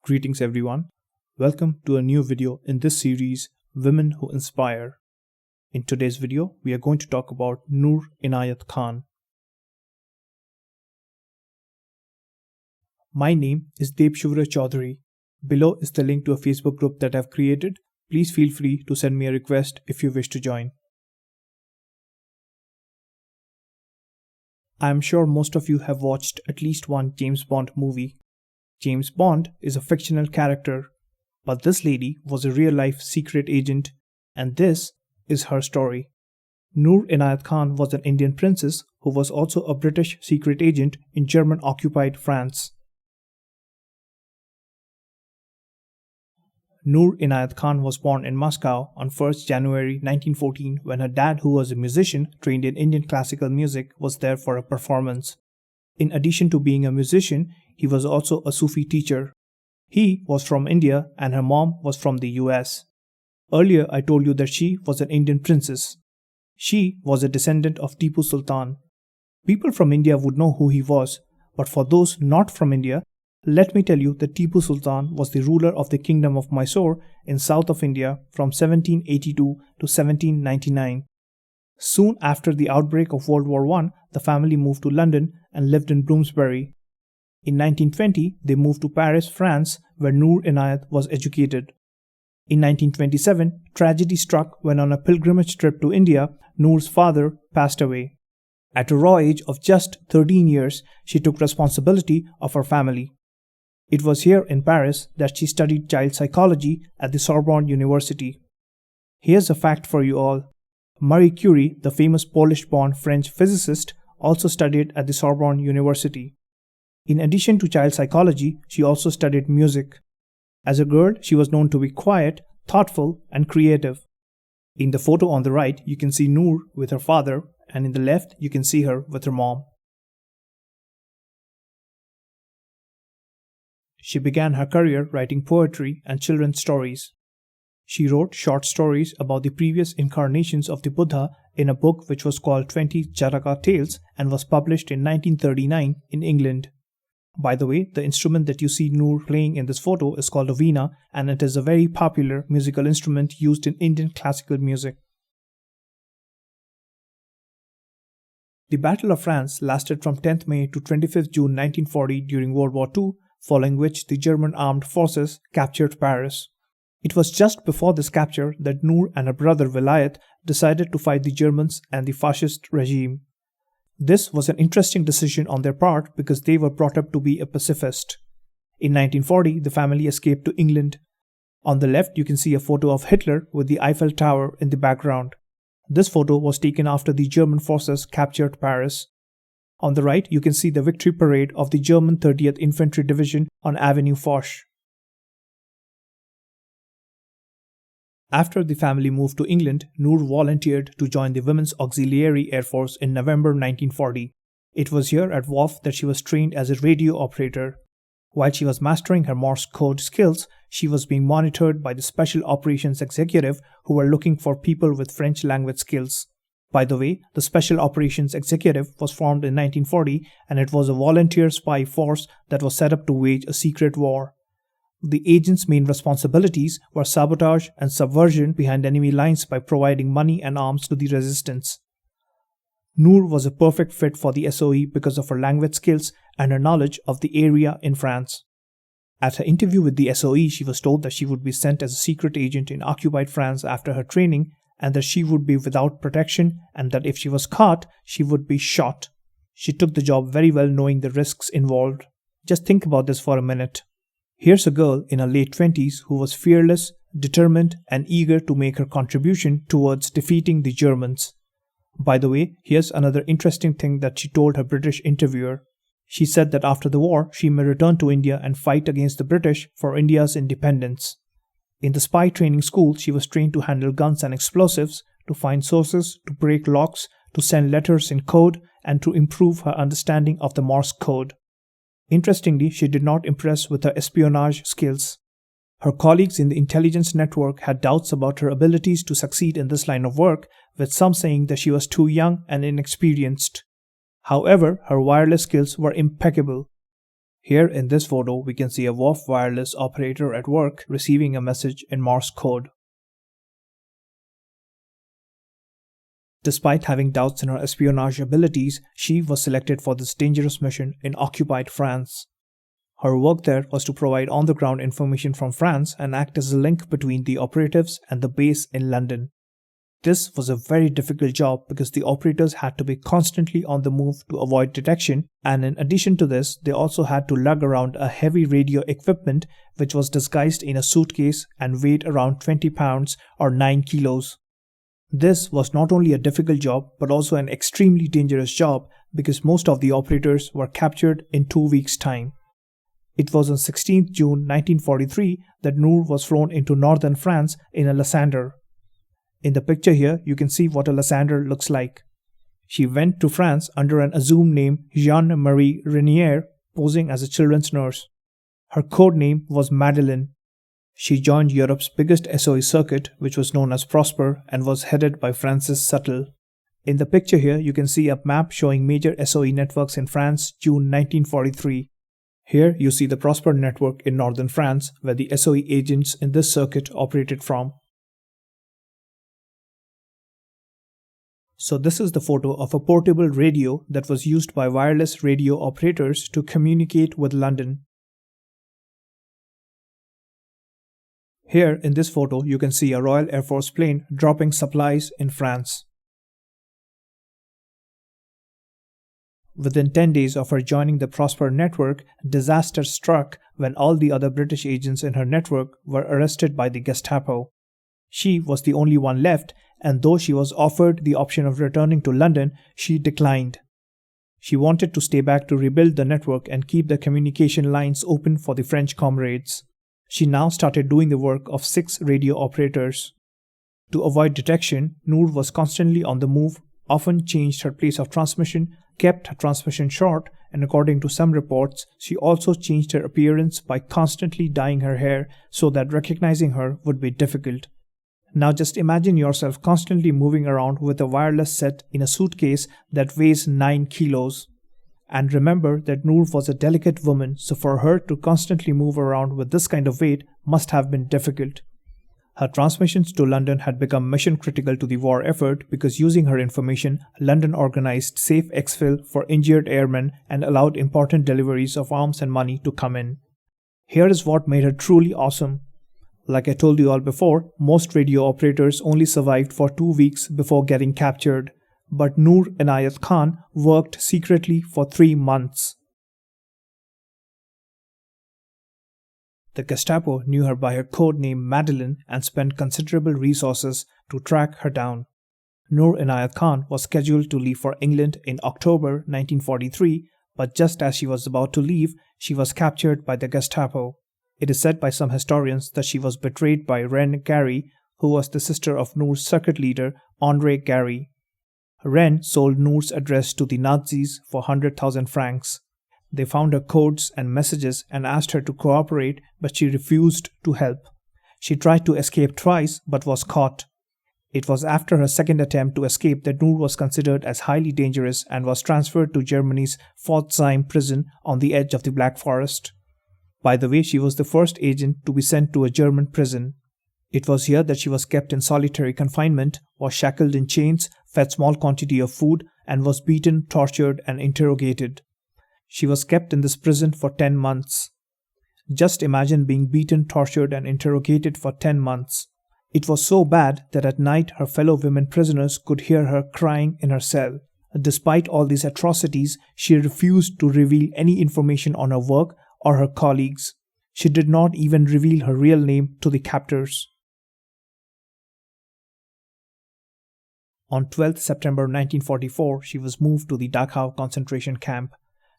Greetings everyone. Welcome to a new video in this series, Women Who Inspire. In today's video, we are going to talk about Noor Inayat Khan. My name is Debshuvra Chaudhary. Below is the link to a Facebook group that I've created. Please feel free to send me a request if you wish to join. I am sure most of you have watched at least one James Bond movie. James Bond is a fictional character, but this lady was a real-life secret agent, and this is her story. Noor Inayat Khan was an Indian princess who was also a British secret agent in German-occupied France. Noor Inayat Khan was born in Moscow on 1st January 1914 when her dad, who was a musician trained in Indian classical music, was there for a performance. In addition to being a musician, he was also a Sufi teacher. He was from India and her mom was from the US. Earlier I told you that she was an Indian princess. She was a descendant of Tipu Sultan. People from India would know who he was, but for those not from India, let me tell you that Tipu Sultan was the ruler of the kingdom of Mysore in south of India from 1782 to 1799. Soon after the outbreak of World War I, the family moved to London and lived in Bloomsbury. In 1920, they moved to Paris, France, where Noor Inayat was educated. In 1927, tragedy struck when on a pilgrimage trip to India, Noor's father passed away. At a raw age of just 13 years, she took responsibility of her family. It was here in Paris that she studied child psychology at the Sorbonne University. Here's a fact for you all. Marie Curie, the famous Polish-born French physicist, also studied at the Sorbonne University. In addition to child psychology, she also studied music. As a girl, she was known to be quiet, thoughtful, and creative. In the photo on the right, you can see Noor with her father, and in the left, you can see her with her mom. She began her career writing poetry and children's stories. She wrote short stories about the previous incarnations of the Buddha in a book which was called 20 Jataka Tales and was published in 1939 in England. By the way, the instrument that you see Noor playing in this photo is called a veena, and it is a very popular musical instrument used in Indian classical music. The Battle of France lasted from 10th May to 25th June 1940 during World War II, following which the German armed forces captured Paris. It was just before this capture that Noor and her brother Vilayat decided to fight the Germans and the fascist regime. This was an interesting decision on their part because they were brought up to be a pacifist. In 1940, the family escaped to England. On the left, you can see a photo of Hitler with the Eiffel Tower in the background. This photo was taken after the German forces captured Paris. On the right, you can see the victory parade of the German 30th Infantry Division on Avenue Foch. After the family moved to England, Noor volunteered to join the Women's Auxiliary Air Force in November 1940. It was here at WAF that she was trained as a radio operator. While she was mastering her Morse code skills, she was being monitored by the Special Operations Executive who were looking for people with French language skills. By the way, the Special Operations Executive was formed in 1940 and it was a volunteer spy force that was set up to wage a secret war. The agent's main responsibilities were sabotage and subversion behind enemy lines by providing money and arms to the resistance. Noor was a perfect fit for the SOE because of her language skills and her knowledge of the area in France. At her interview with the SOE, she was told that she would be sent as a secret agent in occupied France after her training and that she would be without protection and that if she was caught, she would be shot. She took the job very well knowing the risks involved. Just think about this for a minute. Here's a girl in her late 20s who was fearless, determined, and eager to make her contribution towards defeating the Germans. By the way, here's another interesting thing that she told her British interviewer. She said that after the war, she may return to India and fight against the British for India's independence. In the spy training school, she was trained to handle guns and explosives, to find sources, to break locks, to send letters in code, and to improve her understanding of the Morse code. Interestingly, she did not impress with her espionage skills. Her colleagues in the intelligence network had doubts about her abilities to succeed in this line of work, with some saying that she was too young and inexperienced. However, her wireless skills were impeccable. Here in this photo, we can see a WAF wireless operator at work receiving a message in Morse code. Despite having doubts in her espionage abilities, she was selected for this dangerous mission in occupied France. Her work there was to provide on-the-ground information from France and act as a link between the operatives and the base in London. This was a very difficult job because the operators had to be constantly on the move to avoid detection, and in addition to this, they also had to lug around a heavy radio equipment which was disguised in a suitcase and weighed around 20 pounds or 9 kilos. This was not only a difficult job but also an extremely dangerous job because most of the operators were captured in 2 weeks' time. It was on 16th June 1943 that Noor was flown into northern France in a Lysander. In the picture here, you can see what a Lysander looks like. She went to France under an assumed name Jeanne-Marie Renier, posing as a children's nurse. Her code name was Madeleine. She joined Europe's biggest SOE circuit, which was known as Prosper, and was headed by Francis Suttle. In the picture here, you can see a map showing major SOE networks in France, June 1943. Here you see the Prosper network in northern France, where the SOE agents in this circuit operated from. So this is the photo of a portable radio that was used by wireless radio operators to communicate with London. Here in this photo you can see a Royal Air Force plane dropping supplies in France. Within 10 days of her joining the Prosper network, disaster struck when all the other British agents in her network were arrested by the Gestapo. She was the only one left, and though she was offered the option of returning to London, she declined. She wanted to stay back to rebuild the network and keep the communication lines open for the French comrades. She now started doing the work of 6 radio operators. To avoid detection, Noor was constantly on the move, often changed her place of transmission, kept her transmission short, and according to some reports, she also changed her appearance by constantly dyeing her hair so that recognizing her would be difficult. Now just imagine yourself constantly moving around with a wireless set in a suitcase that weighs 9 kilos. And remember that Noor was a delicate woman, so for her to constantly move around with this kind of weight must have been difficult. Her transmissions to London had become mission critical to the war effort because using her information, London organized safe exfil for injured airmen and allowed important deliveries of arms and money to come in. Here is what made her truly awesome. Like I told you all before, most radio operators only survived for 2 weeks before getting captured, but Noor Inayat Khan worked secretly for 3 months. The Gestapo knew her by her code name Madeleine and spent considerable resources to track her down. Noor Inayat Khan was scheduled to leave for England in October 1943, but just as she was about to leave, she was captured by the Gestapo. It is said by some historians that she was betrayed by Ren Gary, who was the sister of Noor's circuit leader, André Gary. Ren sold Noor's address to the Nazis for 100,000 francs. They found her codes and messages and asked her to cooperate, but she refused to help. She tried to escape twice but was caught. It was after her second attempt to escape that Noor was considered as highly dangerous and was transferred to Germany's Pforzheim prison on the edge of the Black Forest. By the way, she was the first agent to be sent to a German prison. It was here that she was kept in solitary confinement, was shackled in chains, fed small quantity of food, and was beaten, tortured, and interrogated. She was kept in this prison for 10 months. Just imagine being beaten, tortured, and interrogated for 10 months. It was so bad that at night her fellow women prisoners could hear her crying in her cell. Despite all these atrocities, she refused to reveal any information on her work or her colleagues. She did not even reveal her real name to the captors. On 12 September 1944, she was moved to the Dachau concentration camp.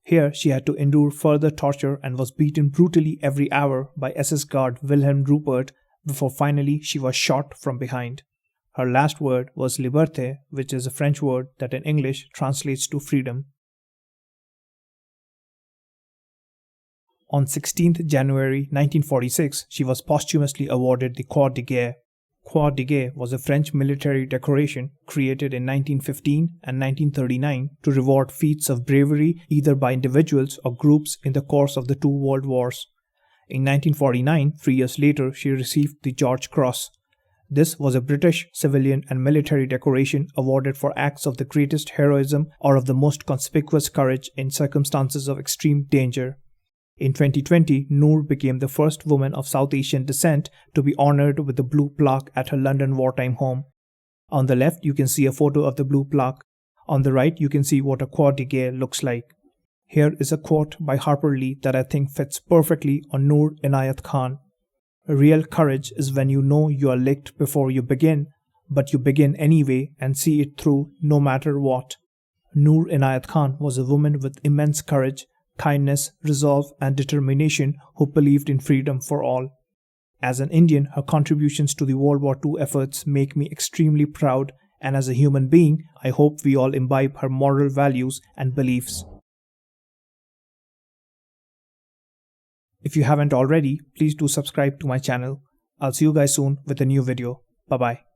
Here, she had to endure further torture and was beaten brutally every hour by SS guard Wilhelm Rupert before finally she was shot from behind. Her last word was liberté, which is a French word that in English translates to freedom. On 16th January 1946, she was posthumously awarded the Croix de Guerre. Croix de Guerre was a French military decoration created in 1915 and 1939 to reward feats of bravery either by individuals or groups in the course of the two world wars. In 1949, 3 years later, she received the George Cross. This was a British civilian and military decoration awarded for acts of the greatest heroism or of the most conspicuous courage in circumstances of extreme danger. In 2020, Noor became the first woman of South Asian descent to be honored with the blue plaque at her London wartime home. On the left, you can see a photo of the blue plaque. On the right, you can see what a Croix de Guerre looks like. Here is a quote by Harper Lee that I think fits perfectly on Noor Inayat Khan. Real courage is when you know you are licked before you begin, but you begin anyway and see it through no matter what. Noor Inayat Khan was a woman with immense courage, kindness, resolve, and determination who believed in freedom for all. As an Indian, her contributions to the World War II efforts make me extremely proud, and as a human being, I hope we all imbibe her moral values and beliefs. If you haven't already, please do subscribe to my channel. I'll see you guys soon with a new video. Bye bye.